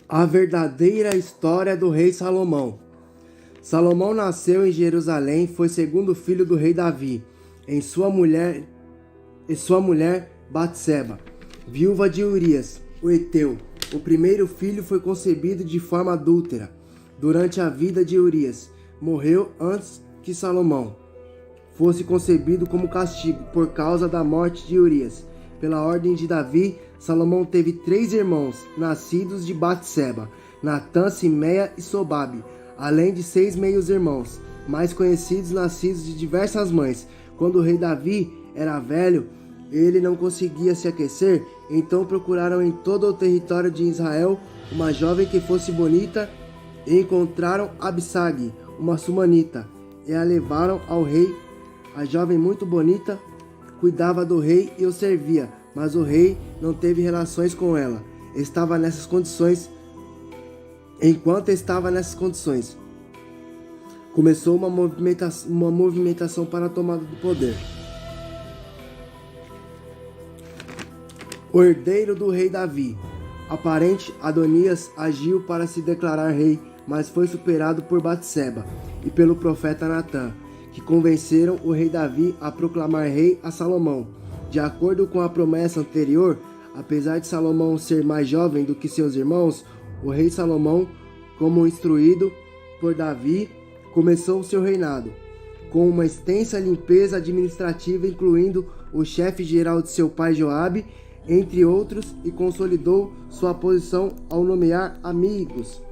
A verdadeira história do rei Salomão. Salomão nasceu em Jerusalém, foi segundo filho do rei Davi, em sua mulher Batseba, viúva de Urias, o heteu. O primeiro filho foi concebido de forma adúltera. Durante a vida de Urias, morreu antes que Salomão fosse concebido como castigo por causa da morte de Urias. Pela ordem de Davi, Salomão teve 3 irmãos, nascidos de Batseba, Natã, Simeia e Sobabe, além de 6 meios-irmãos, mais conhecidos, nascidos de diversas mães. Quando o rei Davi era velho, ele não conseguia se aquecer, então procuraram em todo o território de Israel uma jovem que fosse bonita e encontraram Abisag, uma sumanita, e a levaram ao rei. A jovem muito bonita cuidava do rei e o servia, mas o rei não teve relações com ela. Enquanto estava nessas condições, começou uma movimentação para a tomada do poder. O herdeiro do rei Davi, aparente Adonias, agiu para se declarar rei, mas foi superado por Batseba e pelo profeta Natã, que convenceram o rei Davi a proclamar rei a Salomão. De acordo com a promessa anterior, apesar de Salomão ser mais jovem do que seus irmãos, o rei Salomão, como instruído por Davi, começou seu reinado com uma extensa limpeza administrativa, incluindo o chefe geral de seu pai Joabe, entre outros, e consolidou sua posição ao nomear amigos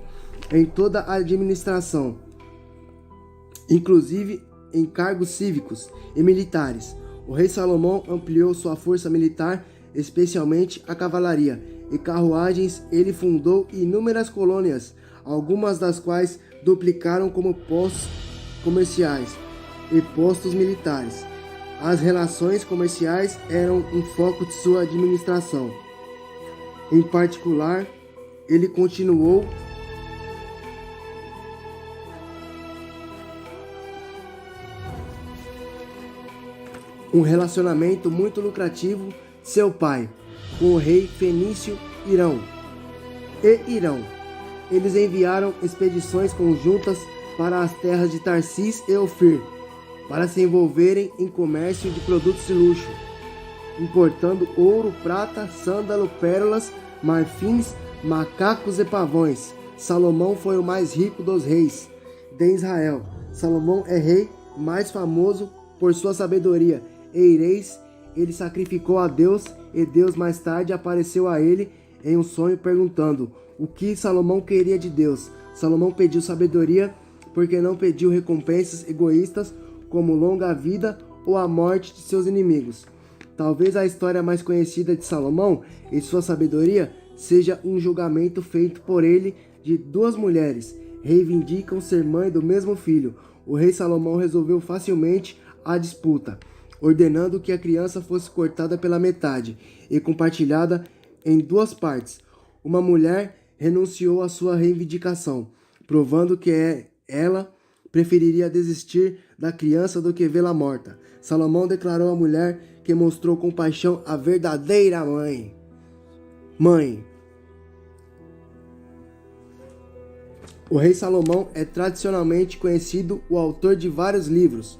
em toda a administração, inclusive em cargos cívicos e militares. O rei Salomão ampliou sua força militar, especialmente a cavalaria e carruagens. Ele fundou inúmeras colônias, algumas das quais duplicaram como postos comerciais e postos militares. As relações comerciais eram um foco de sua administração. Em particular, ele continuou um relacionamento muito lucrativo de seu pai com o rei fenício Irão. Eles enviaram expedições conjuntas para as terras de Tarsis e Ofir, para se envolverem em comércio de produtos de luxo, importando ouro, prata, sândalo, pérolas, marfins, macacos e pavões. Salomão foi o mais rico dos reis de Israel. Salomão é rei mais famoso por sua sabedoria. Ele sacrificou a Deus, e Deus mais tarde apareceu a ele em um sonho perguntando o que Salomão queria de Deus. Salomão pediu sabedoria porque não pediu recompensas egoístas como longa vida ou a morte de seus inimigos. Talvez a história mais conhecida de Salomão e sua sabedoria seja um julgamento feito por ele de 2 mulheres. Reivindicam ser mãe do mesmo filho. O rei Salomão resolveu facilmente a disputa, ordenando que a criança fosse cortada pela metade e compartilhada em 2 partes. Uma mulher renunciou à sua reivindicação, provando que ela preferiria desistir da criança do que vê-la morta. Salomão declarou à mulher que mostrou compaixão a verdadeira mãe. O rei Salomão é tradicionalmente conhecido o autor de vários livros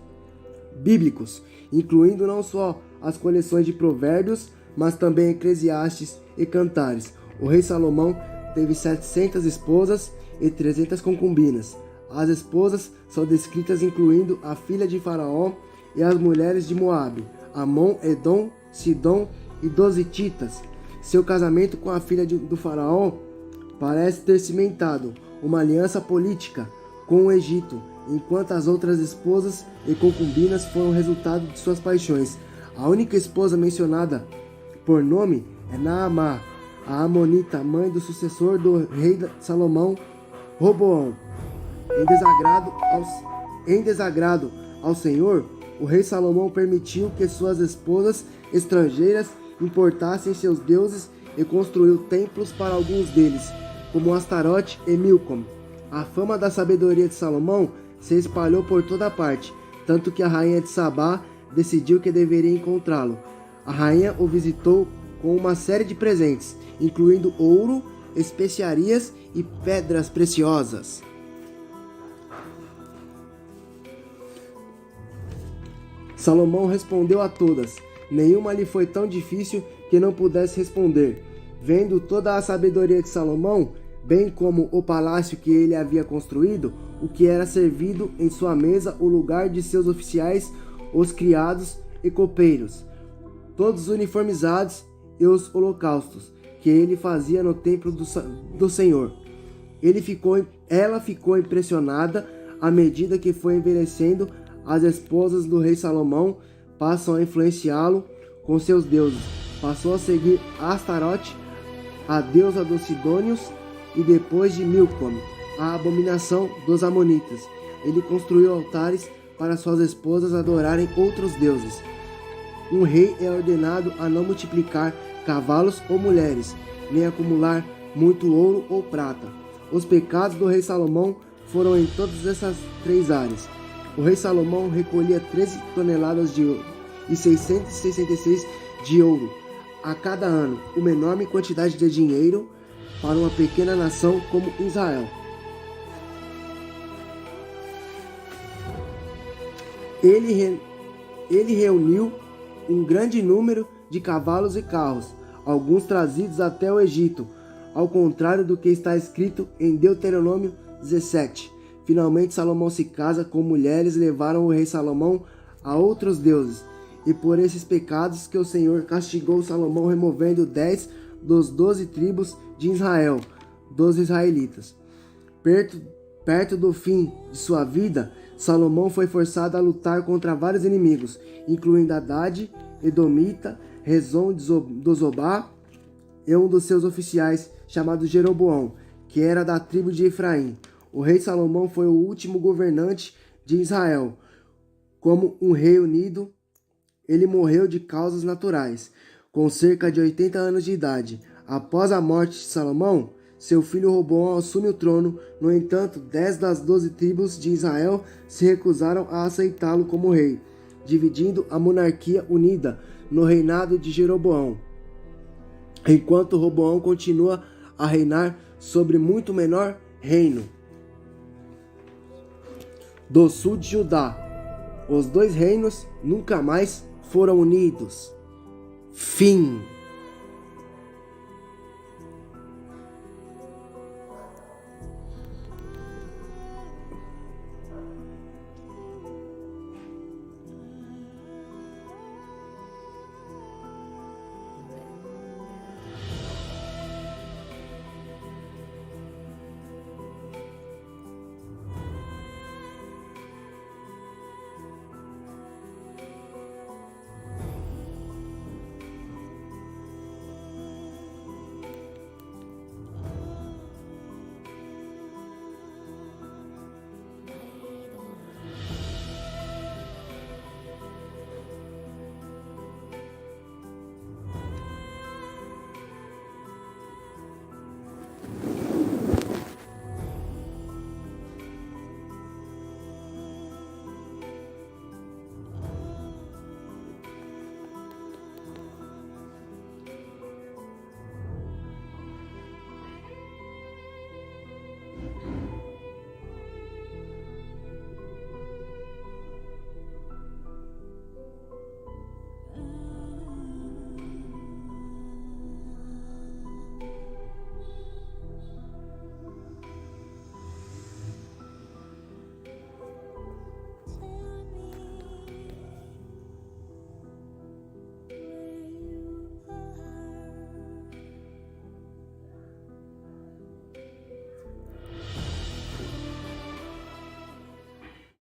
bíblicos, incluindo não só as coleções de Provérbios, mas também Eclesiastes e Cantares. O rei Salomão teve 700 esposas e 300 concubinas. As esposas são descritas incluindo a filha de Faraó e as mulheres de Moabe, Amon, Edom, Sidom e dos hititas. Seu casamento com a filha do Faraó parece ter cimentado uma aliança política com o Egito, enquanto as outras esposas e concubinas foram resultado de suas paixões. A única esposa mencionada por nome é Naamá, a amonita, mãe do sucessor do rei Salomão, Roboão. Em desagrado ao Senhor, o rei Salomão permitiu que suas esposas estrangeiras importassem seus deuses e construiu templos para alguns deles, como Astarote e Milcom. A fama da sabedoria de Salomão se espalhou por toda parte, tanto que a rainha de Sabá decidiu que deveria encontrá-lo. A rainha o visitou com uma série de presentes, incluindo ouro, especiarias e pedras preciosas. Salomão respondeu a todas. Nenhuma lhe foi tão difícil que não pudesse responder. Vendo toda a sabedoria de Salomão, bem como o palácio que ele havia construído, o que era servido em sua mesa, o lugar de seus oficiais, os criados e copeiros, todos uniformizados, e os holocaustos que ele fazia no templo do Senhor. Ela ficou impressionada à medida que foi envelhecendo. As esposas do rei Salomão passam a influenciá-lo com seus deuses. Passou a seguir Astarote, a deusa dos Sidônios, e depois de Milcom, a abominação dos Amonitas. Ele construiu altares para suas esposas adorarem outros deuses. Um rei é ordenado a não multiplicar cavalos ou mulheres, nem acumular muito ouro ou prata. Os pecados do rei Salomão foram em todas essas três áreas. O rei Salomão recolhia 13 toneladas de ouro e 666 de ouro a cada ano, uma enorme quantidade de dinheiro para uma pequena nação como Israel. Ele reuniu um grande número de cavalos e carros, alguns trazidos até o Egito, ao contrário do que está escrito em Deuteronômio 17. Finalmente Salomão se casa com mulheres e levaram o rei Salomão a outros deuses, e por esses pecados que o Senhor castigou Salomão, removendo 10 dos 12 tribos de Israel, dos israelitas. Perto do fim de sua vida, Salomão foi forçado a lutar contra vários inimigos, incluindo Hadad, Edomita, Rezon do Zobá e um dos seus oficiais, chamado Jeroboão, que era da tribo de Efraim. O rei Salomão foi o último governante de Israel. Como um rei unido, ele morreu de causas naturais, com cerca de 80 anos de idade. Após a morte de Salomão, seu filho Roboão assume o trono. No entanto, 10 das 12 tribos de Israel se recusaram a aceitá-lo como rei, dividindo a monarquia unida no reinado de Jeroboão, enquanto Roboão continua a reinar sobre muito menor reino. Do sul de Judá, os dois reinos nunca mais foram unidos. Fim.